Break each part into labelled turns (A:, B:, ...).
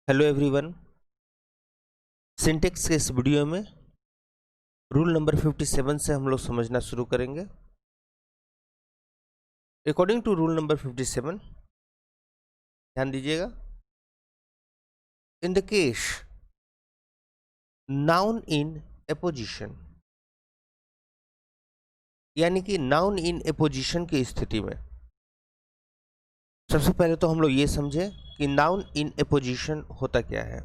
A: Hello everyone. Syntax के इस video में रूल नंबर 57 से हम लोग समझना शुरू करेंगे। अकॉर्डिंग टू रूल नंबर 57, ध्यान दीजिएगा, इन the case noun in apposition, यानी कि नाउन इन एपोजिशन की स्थिति में सबसे पहले तो हम लोग ये समझे कि नाउन इन एपोजिशन होता क्या है।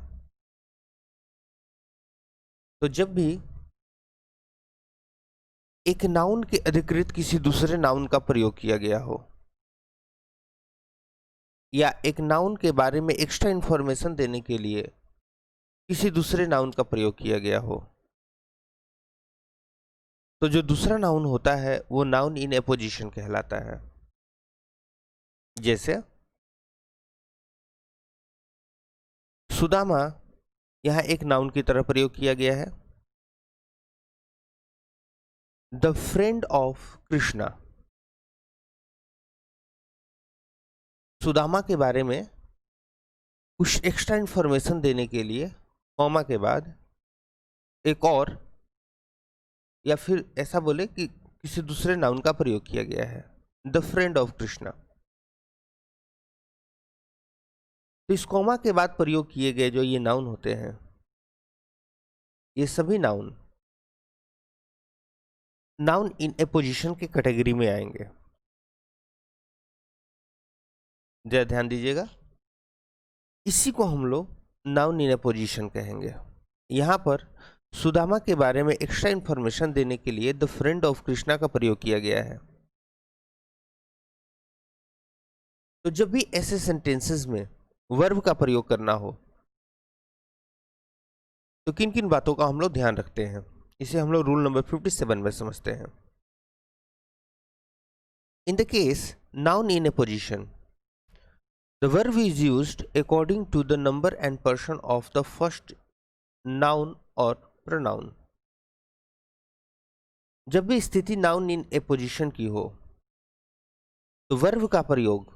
A: तो जब भी एक नाउन के अधिकृत किसी दूसरे नाउन का प्रयोग किया गया हो या एक नाउन के बारे में एक्स्ट्रा इंफॉर्मेशन देने के लिए किसी दूसरे नाउन का प्रयोग किया गया हो, तो जो दूसरा नाउन होता है वो नाउन इन एपोजिशन कहलाता है। जैसे सुदामा यहां एक नाउन की तरह प्रयोग किया गया है। The friend of Krishna, Sudama के बारे में कुछ एक्स्ट्रा इंफॉर्मेशन देने के लिए कॉमा के बाद एक और, या फिर ऐसा बोले कि किसी दूसरे नाउन का प्रयोग किया गया है, द फ्रेंड ऑफ कृष्णा। तो इस कॉमा के बाद प्रयोग किए गए जो ये नाउन होते हैं, ये सभी नाउन नाउन इन एपोजिशन के कैटेगरी में आएंगे। जरा ध्यान दीजिएगा, इसी को हम लोग नाउन इन एपोजिशन कहेंगे। यहां पर सुदामा के बारे में एक्स्ट्रा इंफॉर्मेशन देने के लिए द फ्रेंड ऑफ कृष्णा का प्रयोग किया गया है। तो जब भी ऐसे सेंटेंसेस में वर्ब का प्रयोग करना हो तो किन किन बातों का हम लोग ध्यान रखते हैं, इसे हम लोग रूल नंबर 57 में समझते हैं। In the case noun in apposition, the verb is used according to the number and person of the first noun और प्रोनाउन। जब भी स्थिति नाउन इन ए पोजिशन की हो तो वर्ब का प्रयोग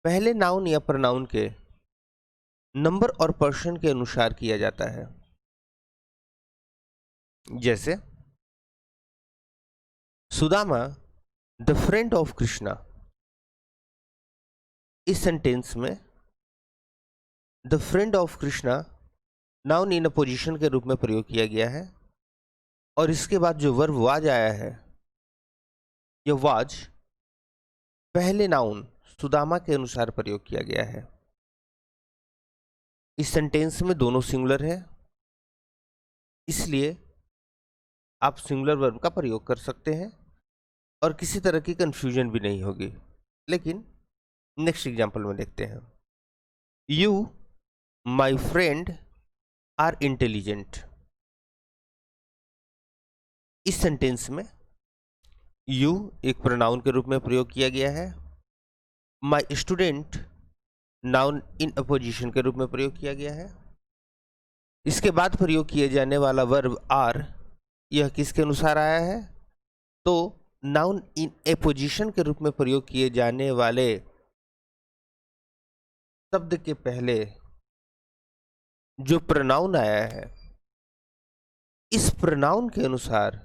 A: पहले नाउन या प्रोनाउन के नंबर और पर्सन के अनुसार किया जाता है। जैसे Sudama the friend of Krishna, इस सेंटेंस में the friend of Krishna noun in a position के रूप में प्रयोग किया गया है, और इसके बाद जो वर्ब वाज आया है, यह वाज पहले नाउन सुदामा के अनुसार प्रयोग किया गया है। इस सेंटेंस में दोनों सिंगुलर है, इसलिए आप सिंगुलर वर्ब का प्रयोग कर सकते हैं और किसी तरह की कंफ्यूजन भी नहीं होगी। लेकिन नेक्स्ट एग्जांपल में देखते हैं। You my friend are intelligent, इस सेंटेंस में यू एक प्रोनाउन के रूप में प्रयोग किया गया है, my student noun in apposition के रूप में प्रयोग किया गया है। इसके बाद प्रयोग किए जाने वाला वर्ब आर, यह किसके अनुसार आया है, तो नाउन इन एपोजिशन के रूप में प्रयोग किए जाने वाले शब्द के पहले जो प्रोनाउन आया है, इस प्रोनाउन के अनुसार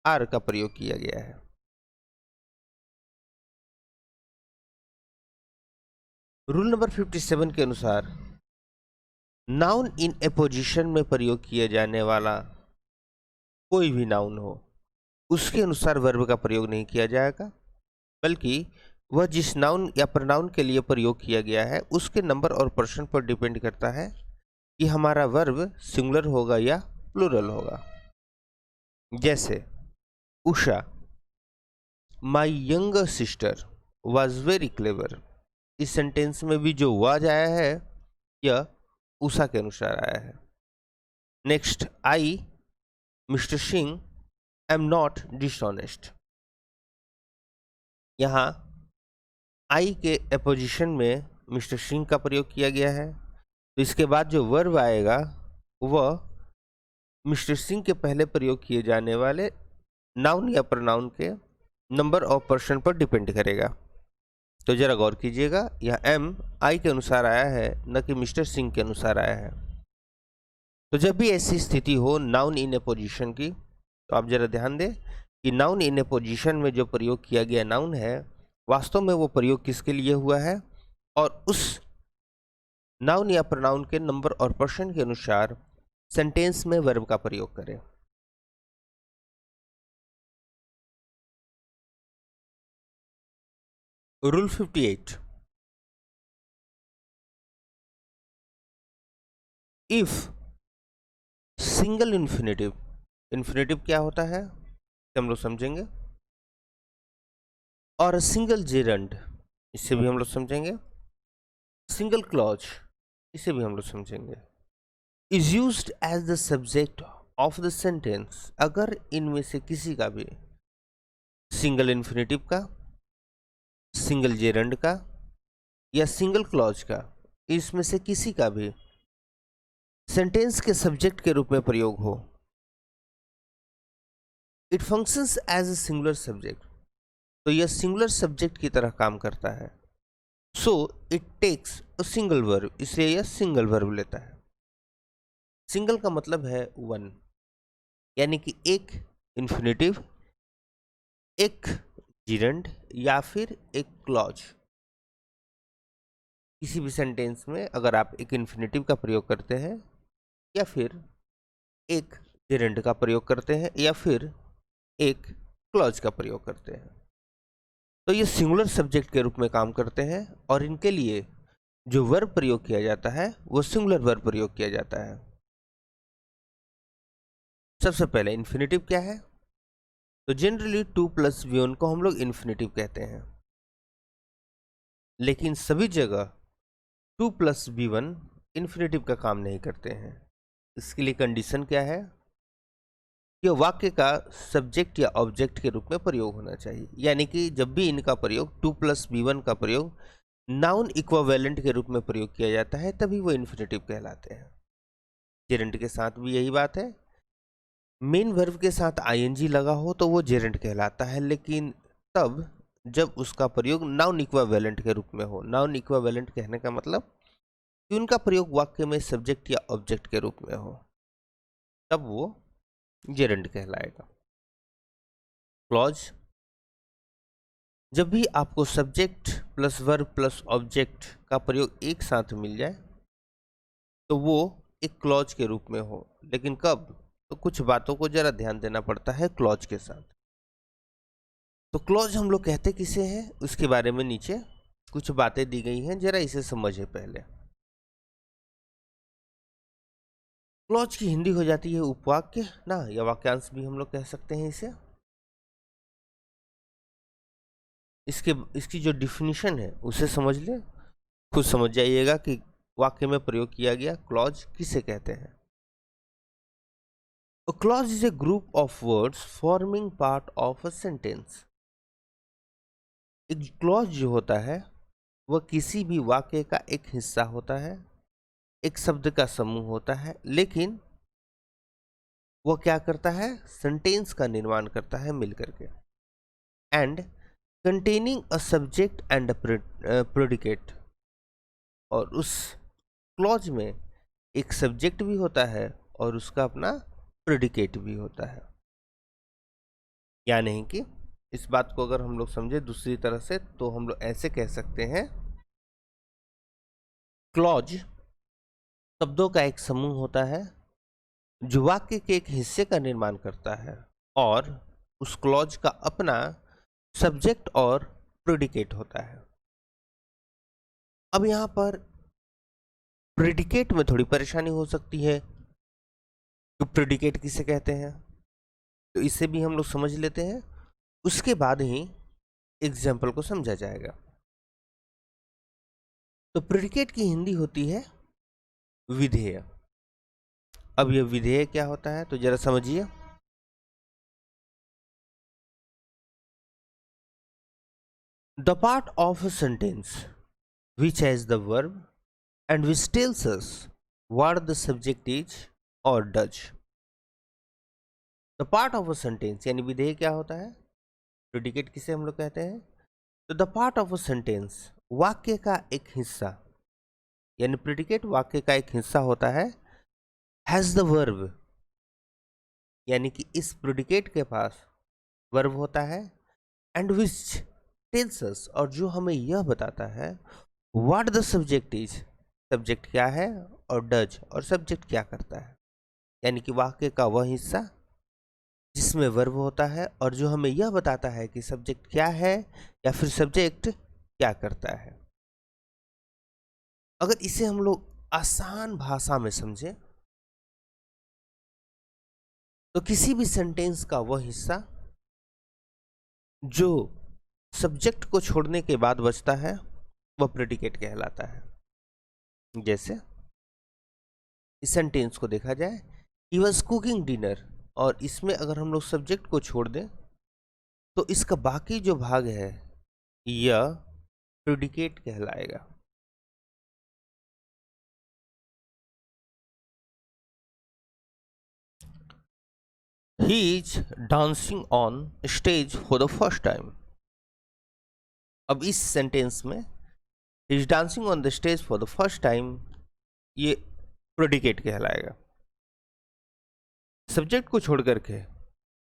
A: आर का प्रयोग किया गया है। रूल नंबर 57 के अनुसार नाउन इन एपोजिशन में प्रयोग किए जाने वाला कोई भी नाउन हो, उसके अनुसार वर्ब का प्रयोग नहीं किया जाएगा, बल्कि वह जिस नाउन या प्रोनाउन के लिए प्रयोग किया गया है उसके नंबर और पर्सन पर डिपेंड करता है कि हमारा वर्ब सिंगुलर होगा या प्लूरल होगा। जैसे Usha my younger sister was very clever, इस सेंटेंस में भी जो वाज आया है यह उषा के अनुसार आया है। Next, I mister Singh am not dishonest, यहाँ आई के एपोजिशन में मिस्टर सिंह का प्रयोग किया गया है, तो इसके बाद जो वर्ब आएगा वह मिस्टर सिंह के पहले प्रयोग किए जाने वाले नाउन या प्रोनाउन के नंबर ऑफ पर्सन पर डिपेंड करेगा। तो जरा गौर कीजिएगा, यह एम आई के अनुसार आया है, न कि मिस्टर सिंह के अनुसार आया है। तो जब भी ऐसी स्थिति हो नाउन इन ए पोजीशन की, तो आप जरा ध्यान दें कि नाउन इन ए पोजीशन में जो प्रयोग किया गया नाउन है, वास्तव में वो प्रयोग किसके लिए हुआ है, और उस नाउन या प्रोनाउन के नंबर और पर्सन के अनुसार सेंटेंस में वर्ब का प्रयोग करें। Rule 58, if single infinitive, infinitive क्या होता है हम लोग समझेंगे, और सिंगल जेरंड, इससे भी हम लोग समझेंगे, सिंगल क्लॉज, इसे भी हम लोग समझेंगे, is used as the subject of the sentence, अगर इनमें से किसी का भी सिंगल इन्फिनेटिव का, सिंगल जेरंड का या सिंगल क्लॉज का, इसमें से किसी का भी सेंटेंस के सब्जेक्ट के रूप में प्रयोग हो, it functions as a singular subject, तो यह सिंगुलर सब्जेक्ट की तरह काम करता है। So it takes a single verb, इसलिए यह सिंगल वर्ब लेता है। सिंगल का मतलब है वन, यानी कि एक इन्फिनेटिव, एक जिरंड या फिर एक क्लॉज। किसी भी सेंटेंस में अगर आप एक इन्फिनेटिव का प्रयोग करते हैं या फिर एक जिरंड का प्रयोग करते हैं या फिर एक क्लॉज का प्रयोग करते हैं, तो ये सिंगुलर सब्जेक्ट के रूप में काम करते हैं, और इनके लिए जो वर्ब प्रयोग किया जाता है वो सिंगुलर वर्ब प्रयोग किया जाता है। सबसे पहले इन्फिनेटिव क्या है, तो जनरली 2 + V1 को हम लोग इन्फिनेटिव कहते हैं, लेकिन सभी जगह 2 + V1 इन्फिनेटिव का काम नहीं करते हैं। इसके लिए कंडीशन क्या है, यह वाक्य का सब्जेक्ट या ऑब्जेक्ट के रूप में प्रयोग होना चाहिए, यानी कि जब भी इनका प्रयोग 2 + V1 का प्रयोग नाउन इक्विवेलेंट के रूप में प्रयोग किया जाता है, तभी वो इन्फिनेटिव कहलाते हैं। जेरेंट के साथ भी यही बात है, मेन वर्ब के साथ आईएनजी लगा हो तो वो जेरेंट कहलाता है, लेकिन तब जब उसका प्रयोग नाउन इक्विवेलेंट के रूप में हो। नाउन इक्विवेलेंट कहने का मतलब कि उनका प्रयोग वाक्य में सब्जेक्ट या ऑब्जेक्ट के रूप में हो, तब वो जेरेंट कहलाएगा। क्लॉज, जब भी आपको subject plus verb plus object का प्रयोग एक साथ मिल जाए तो वो एक क्लॉज के रूप में हो, लेकिन कब, तो कुछ बातों को जरा ध्यान देना पड़ता है क्लॉज के साथ। तो क्लॉज हम लोग कहते किसे हैं, उसके बारे में नीचे कुछ बातें दी गई हैं, जरा इसे समझे पहले। क्लॉज की हिंदी हो जाती है उपवाक्य ना, या वाक्यांश भी हम लोग कह सकते हैं इसे। इसकी जो डिफिनीशन है उसे समझ ले, खुद समझ जाइएगा कि वाक्य में प्रयोग किया गया क्लॉज किसे कहते हैं। A clause is a group of words forming part of a sentence. एक क्लॉज जो होता है वह किसी भी वाक्य का एक हिस्सा होता है, एक शब्द का समूह होता है, लेकिन वह क्या करता है, सेंटेंस का निर्माण करता है मिलकर के। And containing a subject and predicate, और उस क्लॉज में एक सब्जेक्ट भी होता है और उसका अपना प्रेडिकेट भी होता है। या नहीं कि इस बात को अगर हम लोग समझे दूसरी तरह से तो हम लोग ऐसे कह सकते हैं, क्लॉज शब्दों का एक समूह होता है जो वाक्य के एक हिस्से का निर्माण करता है, और उस क्लॉज का अपना सब्जेक्ट और प्रेडिकेट होता है। अब यहां पर प्रेडिकेट में थोड़ी परेशानी हो सकती है, तो प्रेडिकेट किसे कहते हैं, तो इसे भी हम लोग समझ लेते हैं, उसके बाद ही एग्जाम्पल को समझा जाएगा। तो प्रेडिकेट की हिंदी होती है विधेय। अब यह विधेय क्या होता है तो जरा समझिए। The part of a sentence which has the verb and which tells us what the subject is or does. The part of a sentence यानी विधेय क्या होता है, प्रेडिकेट किसे हम लोग कहते हैं, तो the part of a sentence, वाक्य का एक हिस्सा, यानी प्रेडिकेट वाक्य का एक हिस्सा होता है, हैज द वर्ब, यानी कि इस प्रेडिकेट के पास वर्ब होता है, एंड विच टेल्स अस, और जो हमें यह बताता है what the subject is, subject क्या है, और डज, और सब्जेक्ट क्या करता है, यानी कि वाक्य का वह हिस्सा जिसमें वर्ब होता है और जो हमें यह बताता है कि सब्जेक्ट क्या है या फिर सब्जेक्ट क्या करता है। अगर इसे हम लोग आसान भाषा में समझें तो किसी भी सेंटेंस का वह हिस्सा जो सब्जेक्ट को छोड़ने के बाद बचता है वह प्रेडिकेट कहलाता है। जैसे इस सेंटेंस को देखा जाए, ही वॉज कुकिंग डिनर, और इसमें अगर हम लोग सब्जेक्ट को छोड़ दें तो इसका बाकी जो भाग है यह प्रेडिकेट कहलाएगा। He is dancing on stage for the first time. अब इस सेंटेंस में he is dancing on the stage for the first time ये प्रेडिकेट कहलाएगा। सब्जेक्ट को छोड़ करके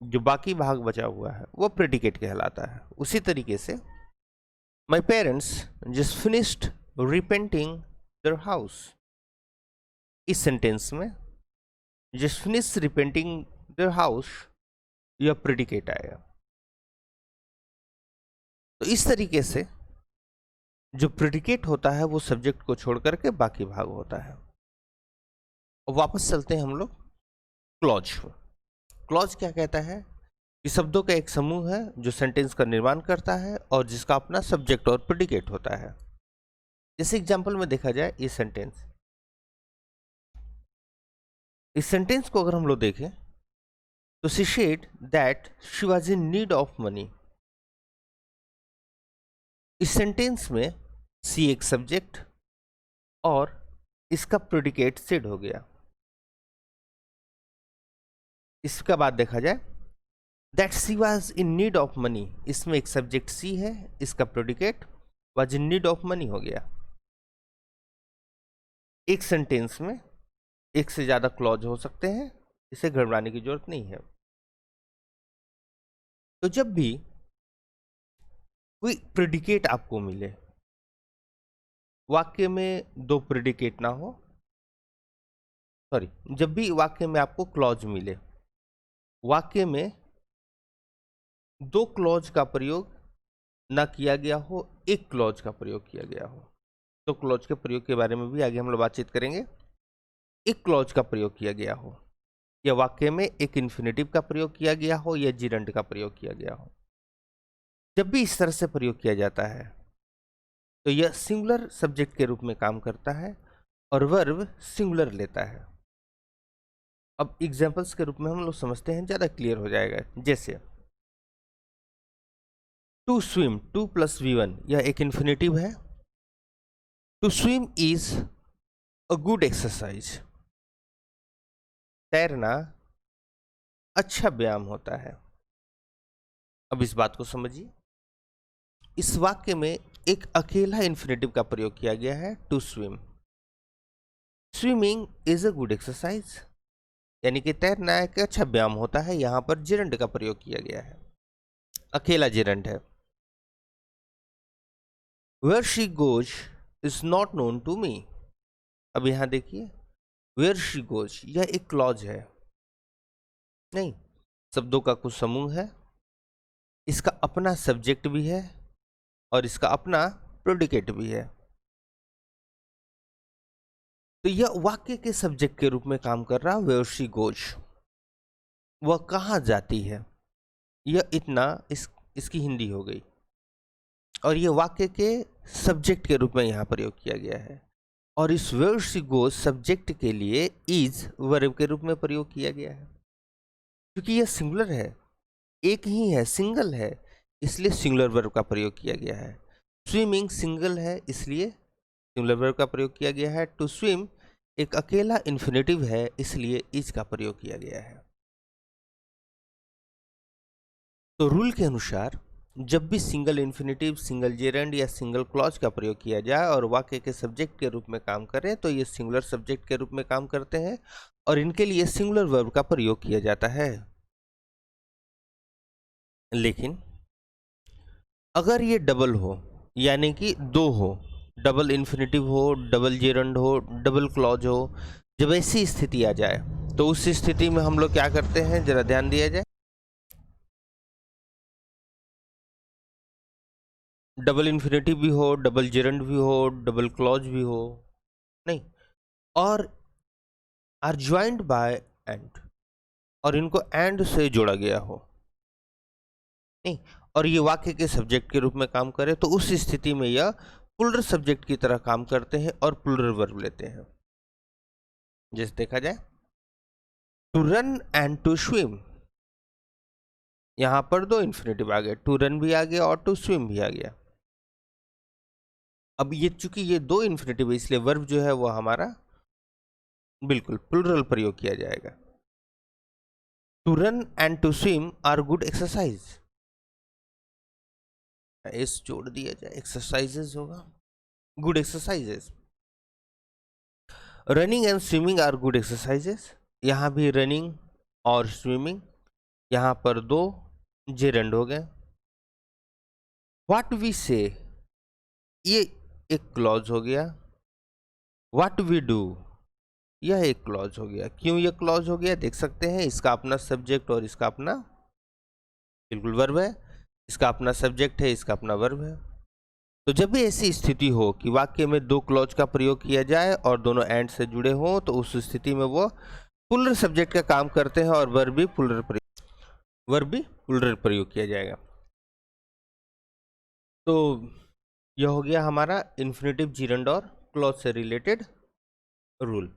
A: जो बाकी भाग बचा हुआ है वो प्रेडिकेट कहलाता है। उसी तरीके से My parents just finished repainting their house, इस सेंटेंस में just finished repainting their house यह प्रेडिकेट आएगा। तो इस तरीके से जो प्रेडिकेट होता है वो सब्जेक्ट को छोड़ करके बाकी भाग होता है। अब वापस चलते हैं हम लोग क्लॉज। क्लॉज क्या कहता है कि शब्दों का एक समूह है जो सेंटेंस का निर्माण करता है और जिसका अपना सब्जेक्ट और प्रेडिकेट होता है। जैसे एग्जांपल में देखा जाए ये सेंटेंस, इस सेंटेंस को अगर हम लोग देखें तो she said that she was in need of money. इस सेंटेंस में सी एक सब्जेक्ट और इसका प्रेडिकेट सेड हो गया। इसका बाद देखा जाए that she was in need of money, इसमें एक सब्जेक्ट सी है, इसका predicate was in need of money हो गया। एक सेंटेंस में एक से ज्यादा क्लॉज हो सकते हैं, इसे घबराने की जरूरत नहीं है। तो जब भी कोई प्रेडिकेट आपको मिले, वाक्य में दो प्रेडिकेट ना हो, सॉरी, जब भी वाक्य में आपको क्लॉज मिले, वाक्य में दो क्लॉज का प्रयोग ना किया गया हो, एक क्लॉज का प्रयोग किया गया हो, तो क्लॉज के प्रयोग के बारे में भी आगे हम लोग बातचीत करेंगे। एक क्लॉज का प्रयोग किया गया हो या वाक्य में एक इन्फिनेटिव का प्रयोग किया गया हो या जिरंड का प्रयोग किया गया हो, जब भी इस तरह से प्रयोग किया जाता है तो यह सिंगुलर सब्जेक्ट के रूप में काम करता है और वर्ब सिंगुलर लेता है। अब एग्जांपल्स के रूप में हम लोग समझते हैं, ज़्यादा क्लियर हो जाएगा। जैसे to swim, two plus V1 यह एक इन्फिनेटिव है। To swim is a good exercise, तैरना अच्छा व्यायाम होता है। अब इस बात को समझिए, इस वाक्य में एक अकेला इन्फिनेटिव का प्रयोग किया गया है, to swim. Swimming is a good exercise, यानी कि तैरना एक अच्छा व्यायाम होता है। यहां पर जिरंड का प्रयोग किया गया है, अकेला जिरंड है। Where she goes is not known to me. अब यहां देखिए, वेयर शी गोज यह एक क्लॉज है नहीं, शब्दों का कुछ समूह है, इसका अपना सब्जेक्ट भी है और इसका अपना प्रेडिकेट भी है। तो यह वाक्य के सब्जेक्ट के रूप में काम कर रहा, वेयर शी गोज, वह कहाँ जाती है। यह इतना इसकी हिंदी हो गई, और यह वाक्य के सब्जेक्ट के रूप में यहाँ प्रयोग किया गया है। और इस वेयर शी गोज सब्जेक्ट के लिए इज वर्ब के रूप में प्रयोग किया गया है। क्योंकि यह सिंगुलर है, एक ही है, सिंगल है, इसलिए सिंगुलर वर्ब का प्रयोग किया गया है। स्विमिंग सिंगल है, इसलिए सिंगुलर वर्ब का प्रयोग किया गया है। टू स्विम एक अकेला इन्फिनेटिव है, इसलिए इज का प्रयोग किया गया है। तो रूल के अनुसार जब भी सिंगल इन्फिनेटिव, सिंगल जेरेंड या सिंगल क्लॉज का प्रयोग किया जाए और वाक्य के सब्जेक्ट के रूप में काम करें तो ये सिंगुलर सब्जेक्ट के रूप में काम करते हैं और इनके लिए सिंगुलर वर्ब का प्रयोग किया जाता है। लेकिन अगर ये डबल हो, यानी कि दो हो, डबल इन्फिनेटिव हो, डबल जेरेंड हो, डबल क्लॉज हो, जब ऐसी स्थिति आ जाए तो उस स्थिति में हम लोग क्या करते हैं, जरा ध्यान दिया जाए। डबल इन्फिनेटिव भी हो, डबल जेरेंड भी हो, डबल क्लॉज भी हो, नहीं, और आर ज्वाइंड बाय एंड, और इनको एंड से जोड़ा गया हो, नहीं, और ये वाक्य के सब्जेक्ट के रूप में काम करे तो उस स्थिति में यह प्लूरल सब्जेक्ट की तरह काम करते हैं और प्लूरल वर्ब लेते हैं। जैसे देखा जाए, to run and to swim, यहां पर दो इन्फिनेटिव आ गए, टू रन भी आ गया और टू स्विम भी आ गया। अब ये चूंकि ये दो इन्फिनेटिव है इसलिए वर्ब जो है वो हमारा बिल्कुल प्लूरल प्रयोग किया जाएगा। To run and to swim are good exercise, S जोड़ दिया जाए, एक्सरसाइजेज होगा, good exercises. Running and swimming are good exercises, यहाँ भी रनिंग और स्विमिंग, यहाँ पर दो जेरेंड हो गए। व्हाट वी से, ये एक क्लॉज हो गया। व्हाट वी डू, यह एक क्लॉज हो गया। क्यों यह क्लॉज हो गया, देख सकते हैं, इसका अपना सब्जेक्ट और इसका अपना बिल्कुल वर्ब है, इसका अपना सब्जेक्ट है, इसका अपना वर्ब है। तो जब भी ऐसी स्थिति हो कि वाक्य में दो क्लॉज का प्रयोग किया जाए और दोनों एंड से जुड़े हों तो उस स्थिति में वो प्लूरल सब्जेक्ट का काम करते हैं और वर्ब भी प्लूरल प्रयोग किया जाएगा। तो यह हो गया हमारा इन्फिनेटिव, जीरंड और क्लॉज से रिलेटेड रूल।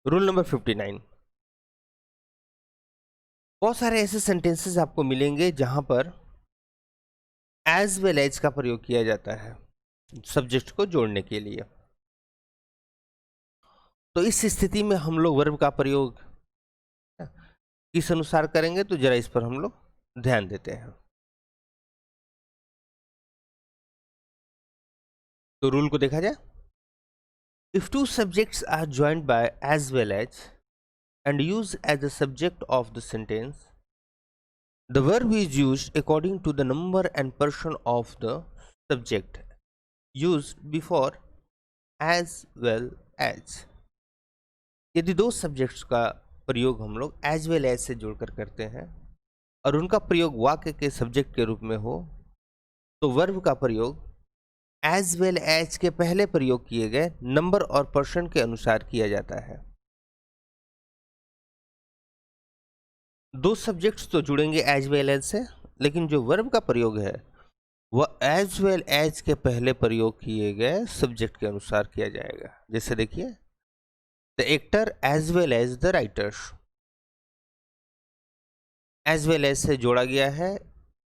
A: Rule number 59। बहुत सारे ऐसे सेंटेंसेस आपको मिलेंगे जहां पर एज वेल एज का प्रयोग किया जाता है सब्जेक्ट को जोड़ने के लिए। तो इस स्थिति में हम लोग वर्ब का प्रयोग किस अनुसार करेंगे, तो जरा इस पर हम लोग ध्यान देते हैं। तो रूल को देखा जाए, if two subjects are joined by as well as and use as the subject of the sentence, the verb is used according to the number and person of the subject used before as well as. यदि दो subjects का प्रयोग हम लोग as well as से जोड़कर करते हैं और उनका प्रयोग वाक्य के सब्जेक्ट के रूप में हो तो वर्ब का प्रयोग एज वेल एज के पहले प्रयोग किए गए नंबर और पर्सन के अनुसार किया जाता है। दो सब्जेक्ट्स तो जुड़ेंगे एज वेल एज से, लेकिन जो वर्ब का प्रयोग है वह एज वेल एज के पहले प्रयोग किए गए सब्जेक्ट के अनुसार किया जाएगा। जैसे देखिए, the actor as well as the writers, as well as से जोड़ा गया है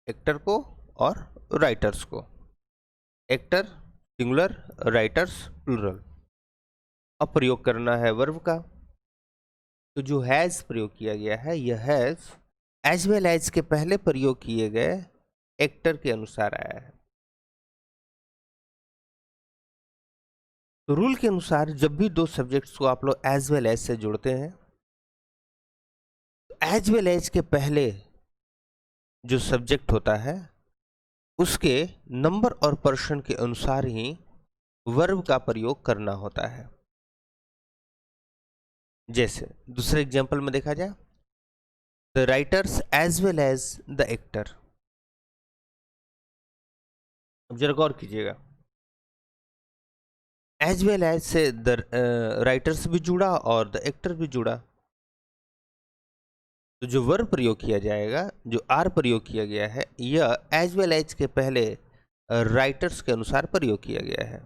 A: एक्टर को और राइटर्स को। Actor singular, writers plural. अब प्रयोग करना है वर्ब का, तो जो हैज प्रयोग किया गया है यह हैज एज वेल एज के पहले प्रयोग किए गए एक्टर के अनुसार आया है। तो रूल के अनुसार जब भी दो सब्जेक्ट्स को आप लोग एज वेल एज से जोड़ते हैं तो एज वेल एज के पहले जो सब्जेक्ट होता है उसके नंबर और पर्सन के अनुसार ही वर्ब का प्रयोग करना होता है। जैसे दूसरे एग्जांपल में देखा जाए, the writers as well as the actor. अब जरा गौर कीजिएगा, एज वेल एज से द राइटर्स भी जुड़ा और द एक्टर भी जुड़ा, तो जो वर्ब प्रयोग किया जाएगा, जो आर प्रयोग किया गया है, यह एज वेल एज के पहले राइटर्स के अनुसार प्रयोग किया गया है।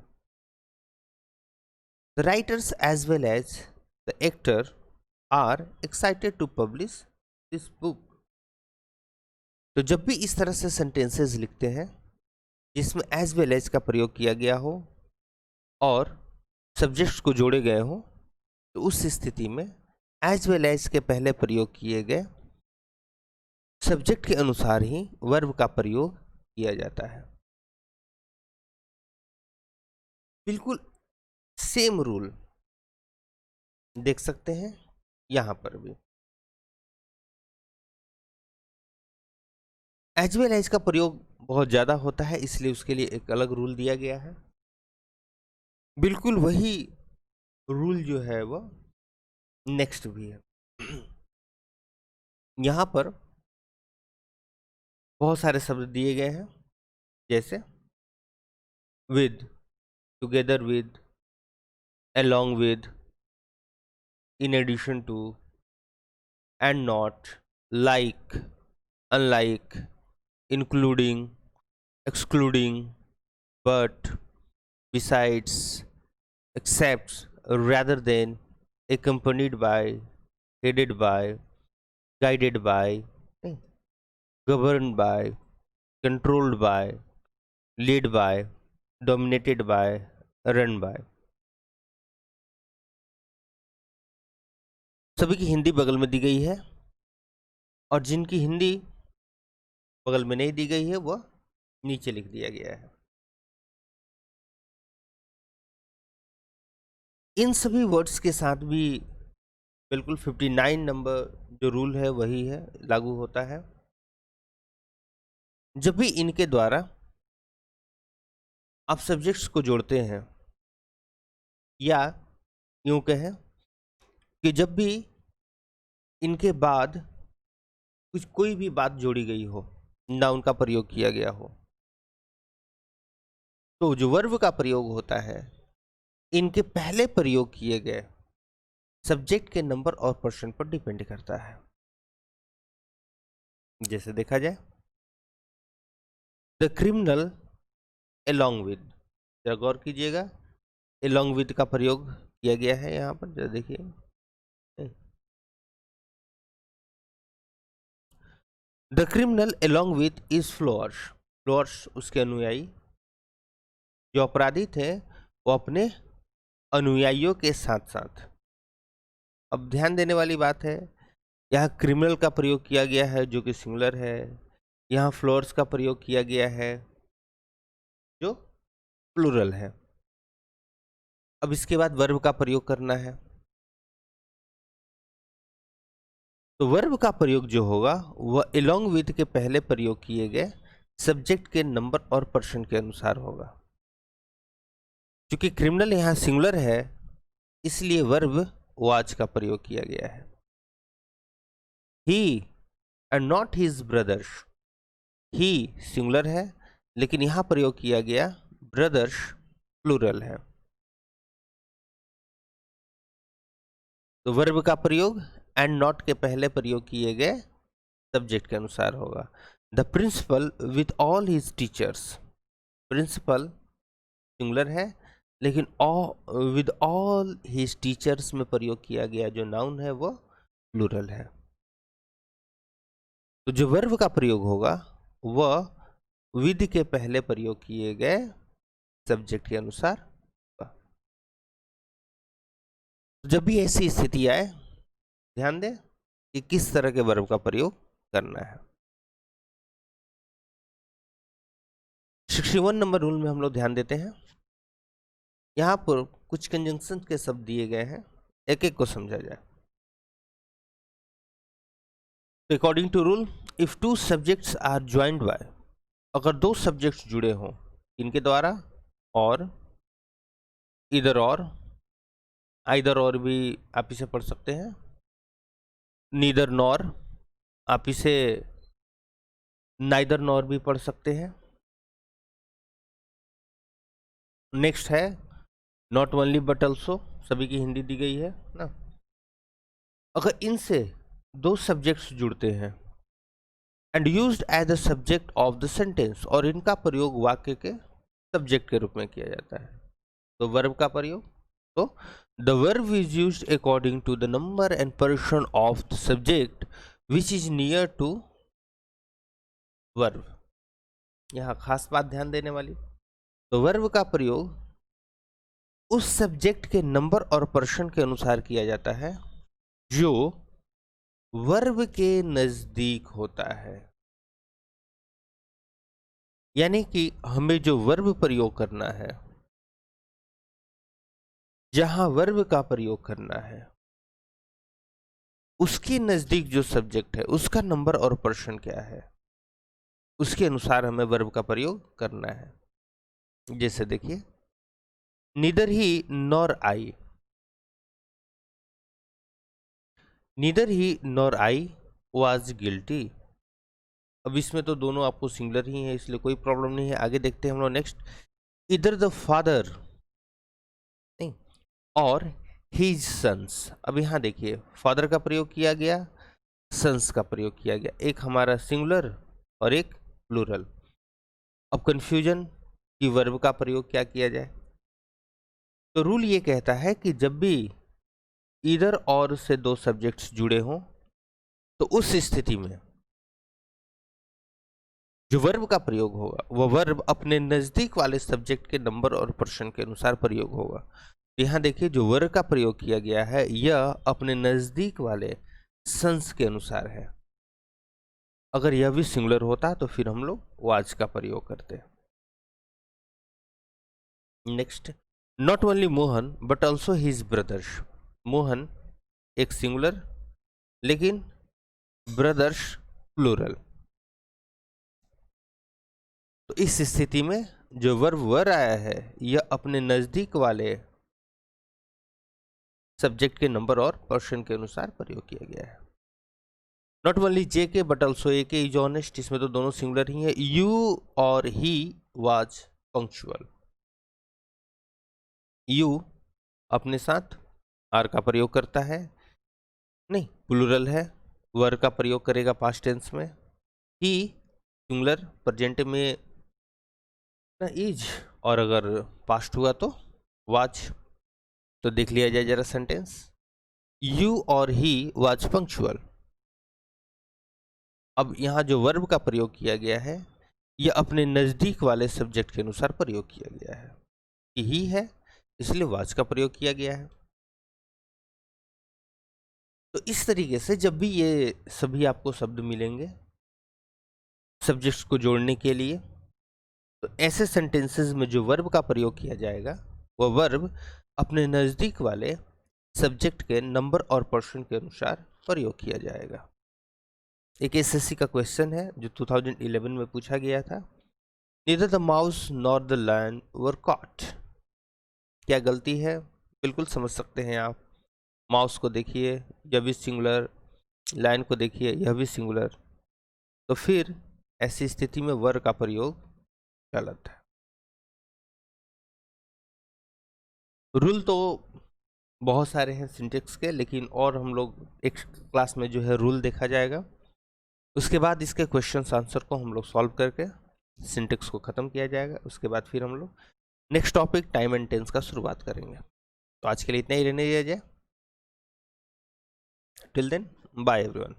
A: The writers as well as the actor are excited to publish this book. तो जब भी इस तरह से सेंटेंसेस लिखते हैं जिसमें एज वेल एज का प्रयोग किया गया हो और सब्जेक्ट्स को जोड़े गए हो तो उस स्थिति में एज वेल एज के पहले प्रयोग किए गए सब्जेक्ट के अनुसार ही वर्ब का प्रयोग किया जाता है। बिल्कुल सेम रूल देख सकते हैं यहां पर भी। एज वेल एज का प्रयोग बहुत ज्यादा होता है, इसलिए उसके लिए एक अलग रूल दिया गया है। बिल्कुल वही रूल जो है वह नेक्स्ट भी है। यहां पर बहुत सारे शब्द दिए गए हैं, जैसे with, together with, along with, in addition to, and not, like, unlike, including, excluding, but, besides, except, rather than, accompanied by, headed by, guided by, eh, governed by, controlled by, led by, dominated by, run by। सभी की हिंदी बगल में दी गई है, और जिनकी हिंदी बगल में नहीं दी गई है वह नीचे लिख दिया गया है। इन सभी वर्ड्स के साथ भी बिल्कुल 59 नंबर जो रूल है वही है, लागू होता है। जब भी इनके द्वारा आप सब्जेक्ट्स को जोड़ते हैं, या यूं कहें कि जब भी इनके बाद कुछ कोई भी बात जोड़ी गई हो, नाउन का प्रयोग किया गया हो, तो जो वर्ब का प्रयोग होता है इनके पहले प्रयोग किए गए सब्जेक्ट के नंबर और पर्सन पर डिपेंड करता है। जैसे देखा जाए, द क्रिमिनल along with, जरा गौर कीजिएगा, along with का प्रयोग किया गया है यहाँ पर, जरा देखिए। The criminal along with is floors, floors उसके अनुयायी, जो अपराधी थे वो अपने अनुयायियों के साथ साथ। अब ध्यान देने वाली बात है, यहाँ क्रिमिनल का प्रयोग किया गया है जो कि सिंगुलर है, यहाँ फ्लोर्स का प्रयोग किया गया है जो प्लूरल है। अब इसके बाद वर्ब का प्रयोग करना है, तो वर्ब का प्रयोग जो होगा वह along with के पहले प्रयोग किए गए सब्जेक्ट के नंबर और पर्सन के अनुसार होगा। क्योंकि क्रिमिनल यहाँ सिंगुलर है, इसलिए वर्ब वाज का प्रयोग किया गया है। He and not his brothers, he singular है लेकिन यहां प्रयोग किया गया ब्रदर्स प्लूरल है, तो वर्ब का प्रयोग एंड नॉट के पहले प्रयोग किए गए सब्जेक्ट के अनुसार होगा। The principal with all his teachers, principal singular है लेकिन विद ऑल हिज टीचर्स में प्रयोग किया गया जो नाउन है वो प्लूरल है। तो जो वर्ब का प्रयोग होगा वह विद के पहले प्रयोग किए गए सब्जेक्ट के अनुसार होगा। जब भी ऐसी स्थिति आए, ध्यान दें कि किस तरह के वर्ब का प्रयोग करना है। 61 नंबर रूल में हम लोग ध्यान देते हैं। यहां पर कुछ कंजंक्शन के शब्द दिए गए हैं, एक एक को समझा जाए। According to rule, if two subjects are joined by, अगर दो सब्जेक्ट्स जुड़े हों इनके द्वारा, और इधर और, आइदर और भी आप इसे पढ़ सकते हैं, नीदर नॉर, आप इसे नाइदर नॉर भी पढ़ सकते हैं। नेक्स्ट है नॉट ओनली बट ऑल्सो, सभी की हिंदी दी गई है ना। अगर इनसे दो सब्जेक्ट्स जुड़ते हैं and used as the subject of the sentence, और इनका प्रयोग वाक्य के सब्जेक्ट के रूप में किया जाता है, तो वर्ब का प्रयोग, तो the verb is used according to the number and person of the subject which is near to verb. यहाँ खास बात ध्यान देने वाली, तो वर्ब का प्रयोग उस सब्जेक्ट के नंबर और पर्सन के अनुसार किया जाता है जो वर्ब के नजदीक होता है। यानी कि हमें जो वर्ब प्रयोग करना है, जहां वर्ब का प्रयोग करना है, उसके नजदीक जो सब्जेक्ट है उसका नंबर और पर्सन क्या है, उसके अनुसार हमें वर्ब का प्रयोग करना है। जैसे देखिए, neither he nor I, neither he nor I was guilty. अब इसमें तो दोनों आपको सिंगुलर ही है, इसलिए कोई प्रॉब्लम नहीं है। आगे देखते हैं हम लोग नेक्स्ट। इधर द फादर नहीं और हिज सन्स। अब यहाँ देखिए, फादर का प्रयोग किया गया, सन्स का प्रयोग किया गया, एक हमारा सिंगुलर और एक प्लूरल। अब कंफ्यूजन कि वर्ब का प्रयोग क्या किया जाए, तो रूल ये कहता है कि जब भी इधर और से दो सब्जेक्ट्स जुड़े हों, तो उस स्थिति में जो वर्ब का प्रयोग होगा वह वर्ब अपने नजदीक वाले सब्जेक्ट के नंबर और पर्सन के अनुसार प्रयोग होगा। यहाँ देखिए, जो वर्ब का प्रयोग किया गया है यह अपने नजदीक वाले सन्स के अनुसार है। अगर यह भी सिंगुलर होता तो फिर हम लोग वाज का प्रयोग करते। Next, not only Mohan but also his brothers. Mohan एक सिंगुलर, लेकिन ब्रदर्स प्लूरल। तो इस स्थिति में जो वर्ब वर आया है यह अपने नजदीक वाले सब्जेक्ट के नंबर और पर्सन के अनुसार प्रयोग किया गया है। नॉट ओनली जे के बट ऑल्सो ए के इज ऑनेस्ट, इसमें तो दोनों सिंगुलर ही है। यू और ही वाज पंक्चुअल। यू अपने साथ आर का प्रयोग करता है, नहीं प्लूरल है, वर का प्रयोग करेगा पास्ट टेंस में। ही सिंगुलर, प्रेजेंट में ना इज, और अगर पास्ट हुआ तो वाज। तो देख लिया जाए जरा सेंटेंस। यू और ही वाज पंक्चुअल। अब यहाँ जो वर्ब का प्रयोग किया गया है यह अपने नजदीक वाले सब्जेक्ट के अनुसार प्रयोग किया गया है। कि ही है इसलिए वाज का प्रयोग किया गया है। तो इस तरीके से जब भी ये सभी आपको शब्द मिलेंगे सब्जेक्ट्स को जोड़ने के लिए, तो ऐसे सेंटेंसेस में जो वर्ब का प्रयोग किया जाएगा वह वर्ब अपने नज़दीक वाले सब्जेक्ट के नंबर और पर्सन के अनुसार प्रयोग किया जाएगा। एक एसएससी का क्वेश्चन है जो 2011 में पूछा गया था। Neither the mouse nor the lion were caught. क्या गलती है, बिल्कुल समझ सकते हैं आप। माउस को देखिए, यह भी सिंगुलर, लायन को देखिए, यह भी सिंगुलर, तो फिर ऐसी स्थिति में वर का प्रयोग गलत है। रूल तो बहुत सारे हैं सिंटेक्स के, लेकिन और हम लोग एक क्लास में जो है रूल देखा जाएगा। उसके बाद इसके क्वेश्चंस आंसर को हम लोग सॉल्व करके सिंटेक्स को ख़त्म किया जाएगा। उसके बाद फिर हम लोग next topic time and tense का शुरुआत करेंगे। तो आज के लिए इतना ही रहने दिया जाए। Till then, bye everyone.